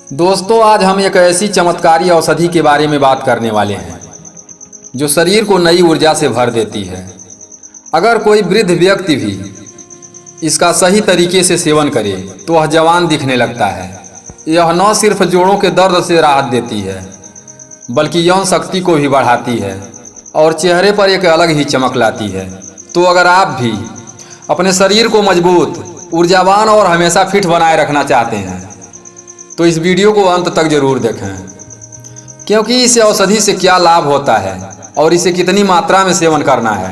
दोस्तों, आज हम एक ऐसी चमत्कारी औषधि के बारे में बात करने वाले हैं जो शरीर को नई ऊर्जा से भर देती है। अगर कोई वृद्ध व्यक्ति भी इसका सही तरीके से सेवन करे तो वह जवान दिखने लगता है। यह न सिर्फ जोड़ों के दर्द से राहत देती है बल्कि यौन शक्ति को भी बढ़ाती है और चेहरे पर एक अलग ही चमक लाती है। तो अगर आप भी अपने शरीर को मजबूत, ऊर्जावान और हमेशा फिट बनाए रखना चाहते हैं तो इस वीडियो को अंत तक जरूर देखें, क्योंकि इस औषधि से क्या लाभ होता है और इसे कितनी मात्रा में सेवन करना है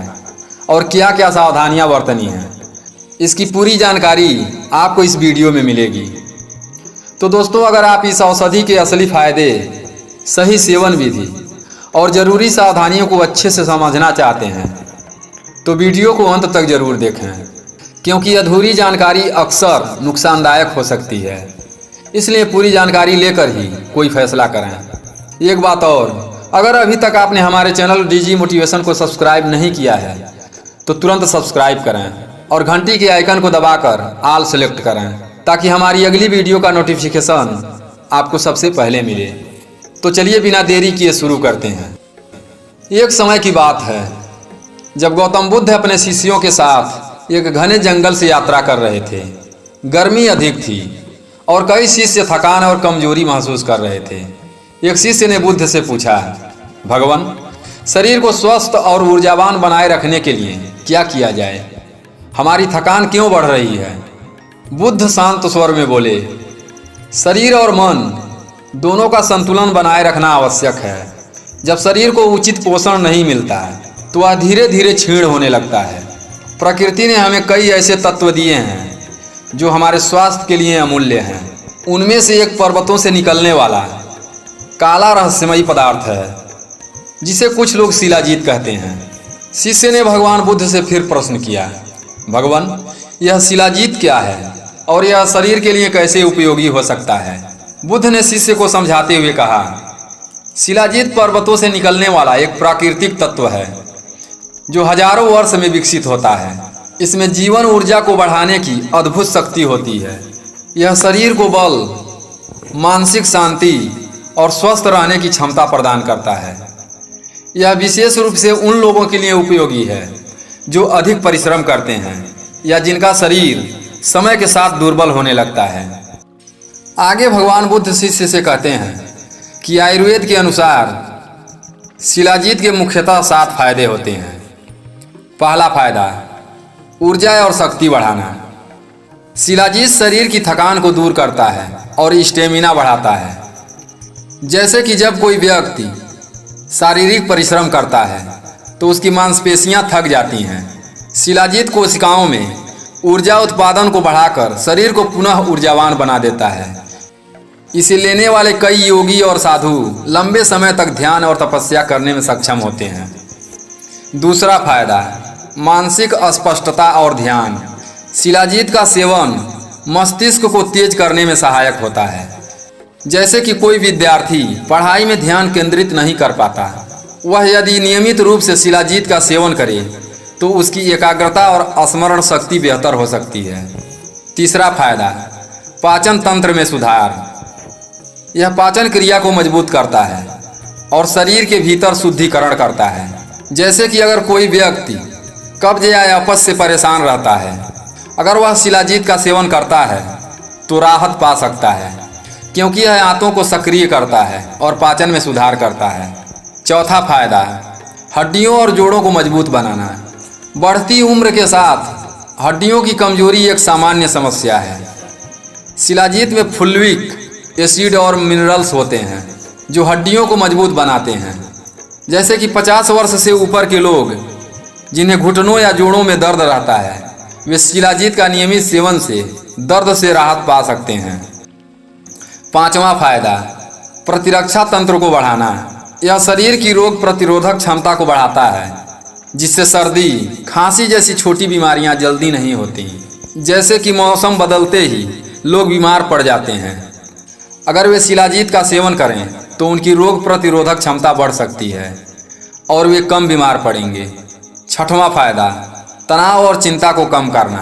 और क्या क्या सावधानियां बरतनी हैं, इसकी पूरी जानकारी आपको इस वीडियो में मिलेगी। तो दोस्तों, अगर आप इस औषधि के असली फायदे, सही सेवन विधि और ज़रूरी सावधानियों को अच्छे से समझना चाहते हैं तो वीडियो को अंत तक जरूर देखें, क्योंकि अधूरी जानकारी अक्सर नुकसानदायक हो सकती है। इसलिए पूरी जानकारी लेकर ही कोई फैसला करें। एक बात और, अगर अभी तक आपने हमारे चैनल डीजी मोटिवेशन को सब्सक्राइब नहीं किया है तो तुरंत सब्सक्राइब करें और घंटी के आइकन को दबाकर ऑल सेलेक्ट करें, ताकि हमारी अगली वीडियो का नोटिफिकेशन आपको सबसे पहले मिले। तो चलिए बिना देरी किए शुरू करते हैं। एक समय की बात है जब गौतम बुद्ध अपने शिष्यों के साथ एक घने जंगल से यात्रा कर रहे थे। गर्मी अधिक थी और कई शिष्य थकान और कमजोरी महसूस कर रहे थे। एक शिष्य ने बुद्ध से पूछा, भगवान, शरीर को स्वस्थ और ऊर्जावान बनाए रखने के लिए क्या किया जाए? हमारी थकान क्यों बढ़ रही है? बुद्ध शांत स्वर में बोले, शरीर और मन दोनों का संतुलन बनाए रखना आवश्यक है। जब शरीर को उचित पोषण नहीं मिलता है तो वह धीरे धीरे क्षीण होने लगता है। प्रकृति ने हमें कई ऐसे तत्व दिए हैं जो हमारे स्वास्थ्य के लिए अमूल्य हैं। उनमें से एक पर्वतों से निकलने वाला काला रहस्यमयी पदार्थ है जिसे कुछ लोग शिलाजीत कहते हैं। शिष्य ने भगवान बुद्ध से फिर प्रश्न किया, भगवान, यह शिलाजीत क्या है और यह शरीर के लिए कैसे उपयोगी हो सकता है? बुद्ध ने शिष्य को समझाते हुए कहा, शिलाजीत पर्वतों से निकलने वाला एक प्राकृतिक तत्व है जो हजारों वर्ष में विकसित होता है। इसमें जीवन ऊर्जा को बढ़ाने की अद्भुत शक्ति होती है। यह शरीर को बल, मानसिक शांति और स्वस्थ रहने की क्षमता प्रदान करता है। यह विशेष रूप से उन लोगों के लिए उपयोगी है जो अधिक परिश्रम करते हैं या जिनका शरीर समय के साथ दुर्बल होने लगता है। आगे भगवान बुद्ध शिष्य से कहते हैं कि आयुर्वेद के अनुसार शिलाजीत के मुख्यतः 7 फायदे होते हैं। पहला फायदा, ऊर्जा और शक्ति बढ़ाना। शिलाजीत शरीर की थकान को दूर करता है और स्टेमिना बढ़ाता है। जैसे कि जब कोई व्यक्ति शारीरिक परिश्रम करता है तो उसकी मांसपेशियां थक जाती हैं। शिलाजीत कोशिकाओं में ऊर्जा उत्पादन को बढ़ाकर शरीर को पुनः ऊर्जावान बना देता है। इसे लेने वाले कई योगी और साधु लंबे समय तक ध्यान और तपस्या करने में सक्षम होते हैं। दूसरा फायदा, मानसिक अस्पष्टता और ध्यान। शिलाजीत का सेवन मस्तिष्क को तेज करने में सहायक होता है। जैसे कि कोई विद्यार्थी पढ़ाई में ध्यान केंद्रित नहीं कर पाता, वह यदि नियमित रूप से शिलाजीत का सेवन करे तो उसकी एकाग्रता और स्मरण शक्ति बेहतर हो सकती है। तीसरा फायदा, पाचन तंत्र में सुधार। यह पाचन क्रिया को मजबूत करता है और शरीर के भीतर शुद्धिकरण करता है। जैसे कि अगर कोई व्यक्ति कब्ज या अपच से परेशान रहता है, अगर वह शिलाजीत का सेवन करता है तो राहत पा सकता है, क्योंकि यह आंतों को सक्रिय करता है और पाचन में सुधार करता है। चौथा फायदा, हड्डियों और जोड़ों को मजबूत बनाना। बढ़ती उम्र के साथ हड्डियों की कमजोरी एक सामान्य समस्या है। शिलाजीत में फुल्विक एसिड और मिनरल्स होते हैं जो हड्डियों को मजबूत बनाते हैं। जैसे कि 50 वर्ष से ऊपर के लोग जिन्हें घुटनों या जोड़ों में दर्द रहता है, वे शिलाजीत का नियमित सेवन से दर्द से राहत पा सकते हैं। पांचवा फायदा, प्रतिरक्षा तंत्र को बढ़ाना। यह शरीर की रोग प्रतिरोधक क्षमता को बढ़ाता है, जिससे सर्दी, खांसी जैसी छोटी बीमारियां जल्दी नहीं होती। जैसे कि मौसम बदलते ही लोग बीमार पड़ जाते हैं, अगर वे शिलाजीत का सेवन करें तो उनकी रोग प्रतिरोधक क्षमता बढ़ सकती है और वे कम बीमार पड़ेंगे। छठवां फायदा, तनाव और चिंता को कम करना।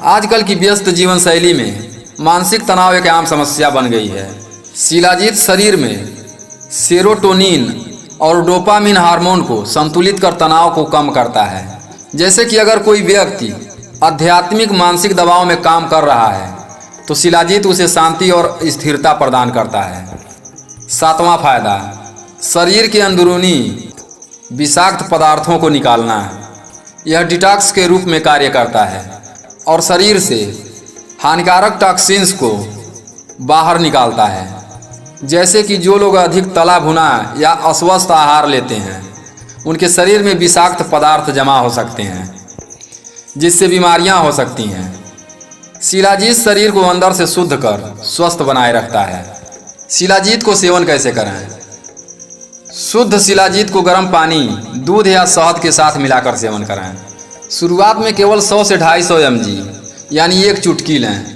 आजकल की व्यस्त जीवन शैली में मानसिक तनाव एक आम समस्या बन गई है। शिलाजीत शरीर में सेरोटोनिन और डोपामिन हार्मोन को संतुलित कर तनाव को कम करता है। जैसे कि अगर कोई व्यक्ति आध्यात्मिक मानसिक दबाव में काम कर रहा है तो शिलाजीत उसे शांति और स्थिरता प्रदान करता है। 7वां फायदा, शरीर के अंदरूनी विषाक्त पदार्थों को निकालना। यह डिटॉक्स के रूप में कार्य करता है और शरीर से हानिकारक टॉक्सिन्स को बाहर निकालता है। जैसे कि जो लोग अधिक तला भुना या अस्वस्थ आहार लेते हैं उनके शरीर में विषाक्त पदार्थ जमा हो सकते हैं जिससे बीमारियां हो सकती हैं। शिलाजीत शरीर को अंदर से शुद्ध कर स्वस्थ बनाए रखता है। शिलाजीत को सेवन कैसे करें? शुद्ध शिलाजीत को गर्म पानी, दूध या शहद के साथ मिलाकर सेवन करें। शुरुआत में केवल 100 से 250 mg यानी 1 चुटकी लें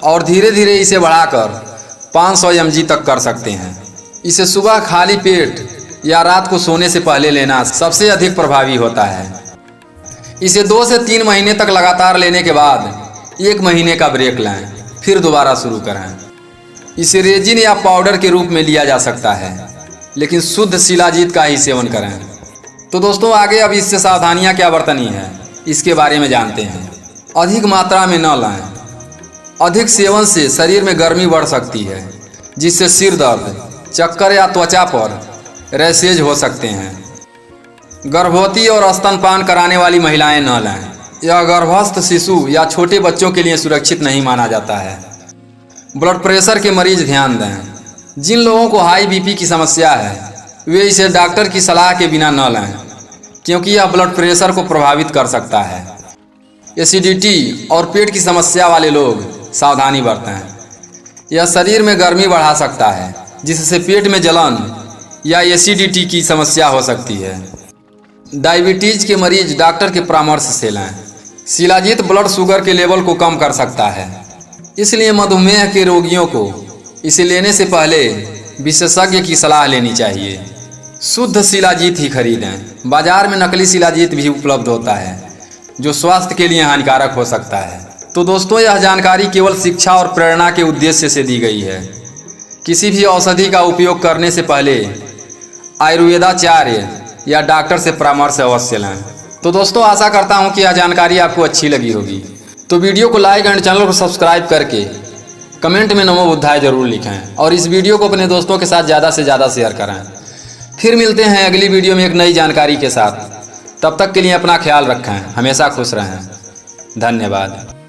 और धीरे धीरे इसे बढ़ाकर 500 mg तक कर सकते हैं। इसे सुबह खाली पेट या रात को सोने से पहले लेना सबसे अधिक प्रभावी होता है। इसे 2 से 3 महीने तक लगातार लेने के बाद 1 महीने का ब्रेक लें, फिर दोबारा शुरू करें। इसे रेजिन या पाउडर के रूप में लिया जा सकता है, लेकिन शुद्ध शिलाजीत का ही सेवन करें। तो दोस्तों आगे अब इससे सावधानियां क्या बरतनी है इसके बारे में जानते हैं। अधिक मात्रा में न लें। अधिक सेवन से शरीर में गर्मी बढ़ सकती है जिससे सिर दर्द, चक्कर या त्वचा पर रैशेज हो सकते हैं। गर्भवती और स्तनपान कराने वाली महिलाएं न लें। यह गर्भस्थ शिशु या छोटे बच्चों के लिए सुरक्षित नहीं माना जाता है। ब्लड प्रेशर के मरीज ध्यान दें। जिन लोगों को हाई बीपी की समस्या है वे इसे डॉक्टर की सलाह के बिना न लें क्योंकि यह ब्लड प्रेशर को प्रभावित कर सकता है। एसिडिटी और पेट की समस्या वाले लोग सावधानी बरतें। यह शरीर में गर्मी बढ़ा सकता है जिससे पेट में जलन या एसिडिटी की समस्या हो सकती है। डायबिटीज के मरीज डॉक्टर के परामर्श से लें। शिलाजीत ब्लड शुगर के लेवल को कम कर सकता है, इसलिए मधुमेह के रोगियों को इसे लेने से पहले विशेषज्ञ की सलाह लेनी चाहिए। शुद्ध शिलाजीत ही खरीदें। बाजार में नकली शिलाजीत भी उपलब्ध होता है जो स्वास्थ्य के लिए हानिकारक हो सकता है। तो दोस्तों यह जानकारी केवल शिक्षा और प्रेरणा के उद्देश्य से दी गई है। किसी भी औषधि का उपयोग करने से पहले आयुर्वेदाचार्य या डॉक्टर से परामर्श अवश्य लें। तो दोस्तों आशा करता हूँ कि यह जानकारी आपको अच्छी लगी होगी। तो वीडियो को लाइक एंड चैनल को सब्सक्राइब करके कमेंट में नमो बुद्धाय जरूर लिखें और इस वीडियो को अपने दोस्तों के साथ ज़्यादा से ज़्यादा शेयर करें। फिर मिलते हैं अगली वीडियो में एक नई जानकारी के साथ। तब तक के लिए अपना ख्याल रखें, हमेशा खुश रहें। धन्यवाद।